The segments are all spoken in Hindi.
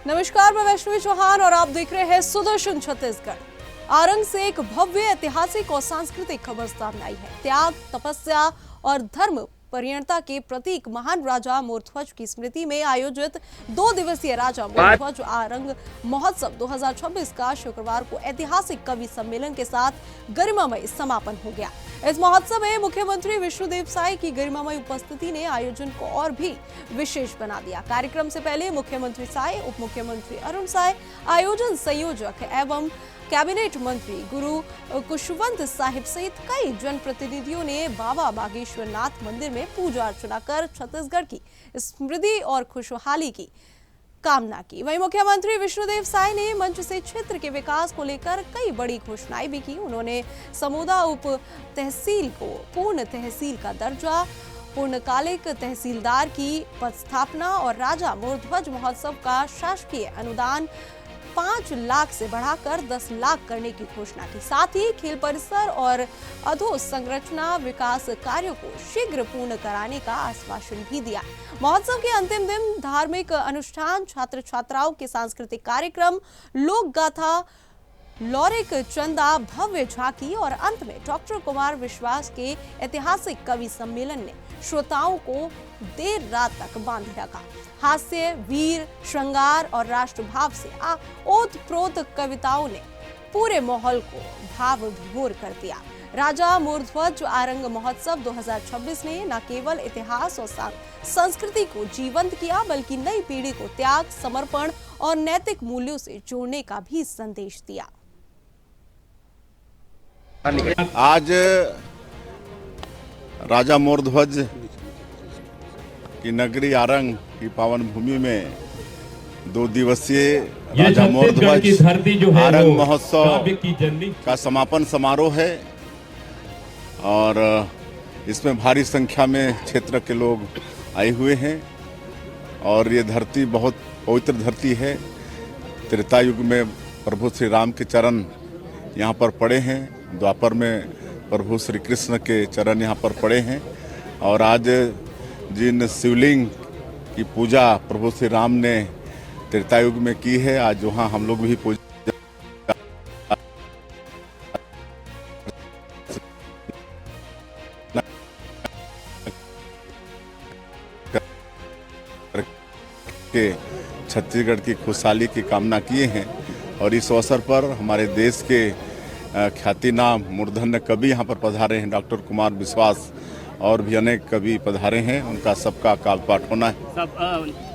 नमस्कार, मैं वैष्णवी चौहान और आप देख रहे हैं सुदर्शन छत्तीसगढ़। आरंग से एक भव्य ऐतिहासिक और सांस्कृतिक खबर सामने आई है। त्याग, तपस्या और धर्म परिणता के प्रतीक महान राजा मोरध्वज की स्मृति में आयोजित 2 दिवसीय राजा मोरध्वज आरंग महोत्सव 2026 का शुक्रवार को ऐतिहासिक कवि सम्मेलन के साथ गरिमामय समापन हो गया। इस महोत्सव में मुख्यमंत्री विष्णुदेव साय की गरिमामय उपस्थिति ने आयोजन को और भी विशेष बना दिया। कार्यक्रम से पहले मुख्यमंत्री साय, उप मुख्यमंत्री अरुण साय, आयोजन संयोजक एवं कैबिनेट मंत्री गुरु कुशवंत साहिब सहित कई जनप्रतिनिधियों ने बाबा बागेश्वर नाथ मंदिर में पूजा अर्चना कर छत्तीसगढ़ की समृद्धि और खुशहाली की कामना की। वहीं मुख्यमंत्री विष्णुदेव साय ने मंच से क्षेत्र के विकास को लेकर कई बड़ी घोषणाएं भी की। उन्होंने समूदा उप तहसील को पूर्ण तहसील का दर्जा, पूर्णकालिक तहसीलदार की पदस्थापना और राजा मोरध्वज महोत्सव का शासकीय अनुदान 5 लाख से बढ़ाकर 10 लाख करने की घोषणा की। साथ ही खेल परिसर और अधोसंरचना विकास कार्यों को शीघ्र पूर्ण कराने का आश्वासन भी दिया। महोत्सव के अंतिम दिन धार्मिक अनुष्ठान, छात्र छात्राओं के सांस्कृतिक कार्यक्रम, लोक गाथा, लौरिक चंदा, भव्य झांकी और अंत में डॉक्टर कुमार विश्वास के ऐतिहासिक कवि सम्मेलन ने श्रोताओं को देर रात तक बांधे रखा। हास्य, वीर, श्रृंगार और राष्ट्रभाव से ओतप्रोत कविताओं ने पूरे माहौल को भाव विभोर कर दिया। राजा मोरध्वज आरंग महोत्सव 2026 ने न केवल इतिहास और संस्कृति को जीवंत किया, बल्कि नई पीढ़ी को त्याग, समर्पण और नैतिक मूल्यों से जोड़ने का भी संदेश दिया। आज राजा मोरध्वज की नगरी आरंग की पावन भूमि में 2 दिवसीय राजा मोरध्वज आरंग महोत्सव का समापन समारोह है और इसमें भारी संख्या में क्षेत्र के लोग आए हुए हैं और ये धरती बहुत पवित्र धरती है। त्रेता युग में प्रभु श्री राम के चरण यहाँ पर पड़े हैं, द्वापर में प्रभु श्री कृष्ण के चरण यहाँ पर पड़े हैं और आज जिन शिवलिंग की पूजा प्रभु श्री राम ने त्रेता युग में की है, आज वहाँ हम लोग भी पूजा के छत्तीसगढ़ की खुशहाली की कामना किए हैं और इस अवसर पर हमारे देश के ख्याति नाम मूर्धन्य कवि यहाँ पर पधारे हैं। डॉक्टर कुमार विश्वास और भी अनेक कवि पधारे हैं, उनका सबका काल पाठ होना है। सब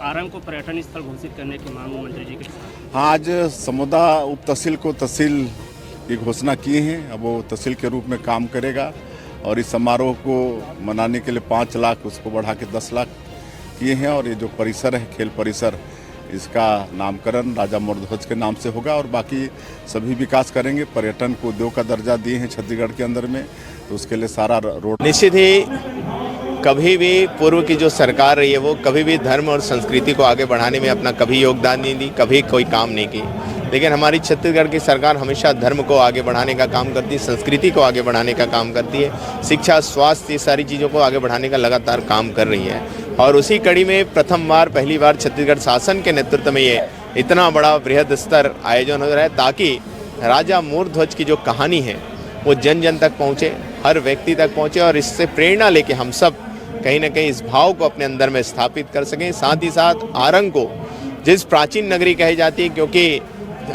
आरंग को पर्यटन स्थल घोषित करने की मांग मंत्री जी की। हाँ, आज समूदा उप तहसील को तहसील की घोषणा किए हैं। अब वो तहसील के रूप में काम करेगा और इस समारोह को मनाने के लिए 5 लाख उसको बढ़ा के 10 लाख किए हैं और ये जो परिसर है, खेल परिसर, इसका नामकरण राजा मोरध्वज के नाम से होगा और बाकी सभी विकास करेंगे। पर्यटन को उद्योग का दर्जा दिए हैं छत्तीसगढ़ के अंदर में, तो उसके लिए सारा रोड। निश्चित ही कभी भी पूर्व की जो सरकार रही है वो कभी भी धर्म और संस्कृति को आगे बढ़ाने में अपना कभी योगदान नहीं दी, कभी कोई काम नहीं की। लेकिन हमारी छत्तीसगढ़ की सरकार हमेशा धर्म को आगे बढ़ाने का काम करती है, संस्कृति को आगे बढ़ाने का काम करती है, शिक्षा, स्वास्थ्य, ये सारी चीज़ों को आगे बढ़ाने का लगातार काम कर रही है। और उसी कड़ी में पहली बार छत्तीसगढ़ शासन के नेतृत्व में ये इतना बड़ा बृहद स्तर आयोजन हो रहा है ताकि राजा मोरध्वज की जो कहानी है वो जन जन तक पहुँचे, हर व्यक्ति तक पहुँचे और इससे प्रेरणा लेके हम सब कहीं ना कहीं इस भाव को अपने अंदर में स्थापित कर सकें। साथ ही साथ आरंग को जिस प्राचीन नगरी कही जाती है, क्योंकि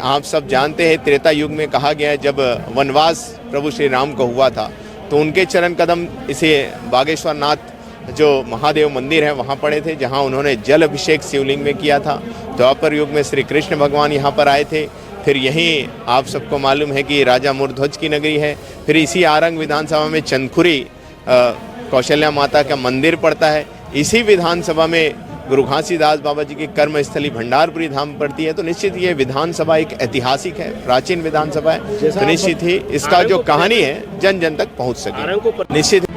आप सब जानते हैं त्रेता युग में कहा गया है जब वनवास प्रभु श्री राम को हुआ था तो उनके चरण कदम इसे बागेश्वर नाथ जो महादेव मंदिर है वहाँ पड़े थे, जहाँ उन्होंने जल अभिषेक शिवलिंग में किया था। द्वापर युग में श्री कृष्ण भगवान यहाँ पर आए थे। फिर यहीं आप सबको मालूम है कि राजा मोरध्वज की नगरी है। फिर इसी आरंग विधानसभा में चंदखुरी कौशल्या माता का मंदिर पड़ता है। इसी विधानसभा में गुरु घासीदास बाबा जी की कर्मस्थली भंडारपुरी धाम पड़ती है। तो निश्चित ये विधानसभा एक ऐतिहासिक है, प्राचीन विधानसभा है, तो निश्चित ही इसका जो कहानी है जन जन तक पहुँच सके। निश्चित